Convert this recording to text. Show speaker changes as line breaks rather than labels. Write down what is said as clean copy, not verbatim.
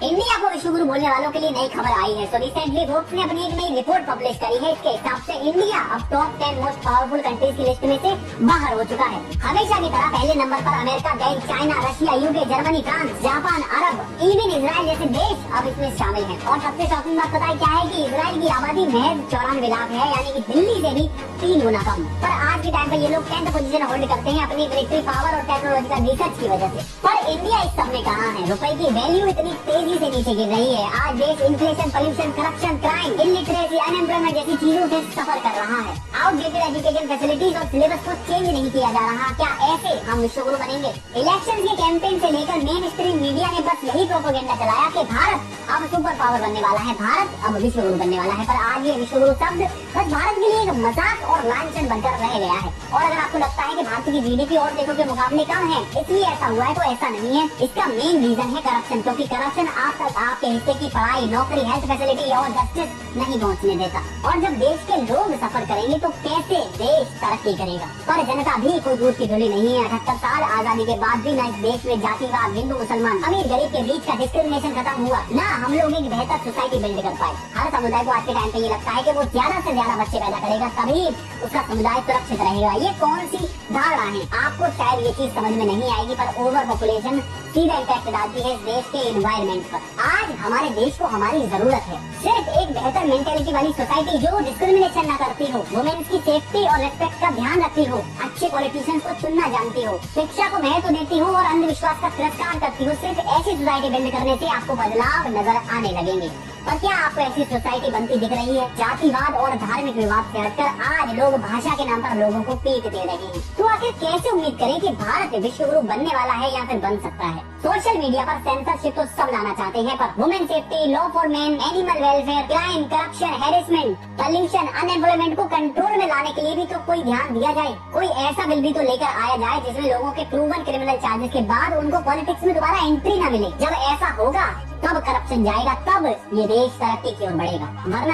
India को विश्व गुरु बोलने वालों के लिए नई खबर आई है। तो रिसेंटली फोर्ब्स ने अपनी एक नई रिपोर्ट पब्लिश करी है। इसके हिसाब से इंडिया अब टॉप 10 मोस्ट पावरफुल कंट्रीज की लिस्ट में से बाहर हो चुका है। हमेशा की तरह पहले नंबर पर America, then China, Russia, UK, Germany, France, Japan, Arab, even Israel जैसे देश अब इसमें शामिल हैं। और सबसे शॉकिंग बात पता है क्या है कि इजराइल की आबादी महज 94 लाख है, यानी कि दिल्ली से भी 3 गुना कम। पर आज के टाइम पे ये लोग 10th पोजीशन होल्ड करते हैं अपनी मिलिट्री पावर और टेक्नोलॉजिकल रिसर्च की वजह से। पर इंडिया इस सब में कहाँ है? रुपए की वैल्यू इतनी तेजी से नीचे गिर रही है। आज देश inflation, pollution, corruption, crime, illiteracy, unemployment जैसी चीजों से सफर कर रहा है। आउटडेटेड एजुकेशन फैसिलिटीज और सिलेबस को चेंज नहीं किया जा रहा। क्या ऐसे हम विश्व गुरु बनेंगे? इलेक्शन के कैंपेन से लेकर मेन स्ट्रीम मीडिया ने बस यही प्रोपेगेंडा चलाया कि भारत अब सुपर पावर बनने वाला है, भारत अब विश्व गुरु बनने वाला है। पर आज ये विश्व गुरु शब्द बस भारत के लिए एक मजाक और लांछन बनकर रह गया है। और अगर आपको लगता है कि भारत की जीडीपी और देशों के मुकाबले कम है इसलिए ऐसा हुआ है, तो ऐसा नहीं है। इसका मेन रीजन है करप्शन, क्योंकि करप्शन आप तक आपके हिस्से की पढ़ाई, नौकरी, हेल्थ फैसिलिटी और जस्टिस नहीं पहुंचने देता। और जब देश के लोग सफर करेंगे तो कैसे देश तरक्की करेगा? पर जनता भी कोई दूध की धुली नहीं है। 78 साल आजादी के बाद भी न इस देश में जातिवाद, हिंदू मुसलमान, अमीर गरीब के बीच का डिस्क्रिमिनेशन खत्म हुआ, न हम लोग एक बेहतर सोसाइटी बिल्ड कर पाए। हर समुदाय को आज के टाइम पे ये लगता है कि वो ज्यादा से ज्यादा बच्चे पैदा करेगा तभी उसका समुदाय सुरक्षित रहेगा। ये कौन सी धारणा है? आपको शायद ये चीज समझ में नहीं आएगी, पर ओवर पॉपुलेशन सीधा इम्पैक्ट डालती है इस देश के एनवायरमेंट पर। आज हमारे देश को हमारी जरूरत है सिर्फ एक बेहतर मेंटेलिटी वाली सोसाइटी जो डिस्क्रिमिनेशन न करती हो, वुमेन्स की सेफ्टी और रेस्पेक्ट का ध्यान रखती हो, अच्छे पॉलिटिशियंस को चुनना जानती हो, शिक्षा को महत्व देती हो और अंधविश्वास का तिरस्कार करती हो। सिर्फ ऐसी सोसाइटी बिल्ड करने से आपको बदलाव नजर आने लगेंगे। पर क्या आपको ऐसी सोसाइटी बनती दिख रही है? जातिवाद और धार्मिक विवाद से हटकर आज लोग भाषा के नाम पर लोगों को पीट दे रहे हैं। तो आखिर कैसे उम्मीद करें कि भारत विश्व गुरु बनने वाला है या फिर बन सकता है? सोशल मीडिया पर सेंसरशिप तो सब लाना चाहते हैं, पर women safety, law for main, animal welfare, crime, corruption, harassment, pollution, unemployment को कंट्रोल में लाने के लिए भी तो कोई ध्यान दिया जाए। कोई ऐसा बिल भी तो लेकर आया जाए जिसमें लोगों के प्रूवन क्रिमिनल चार्जेस के बाद उनको पॉलिटिक्स में दोबारा एंट्री न मिले। जब ऐसा होगा तब करप्शन जाएगा, तब ये देश तरक्की की ओर बढ़ेगा, वरना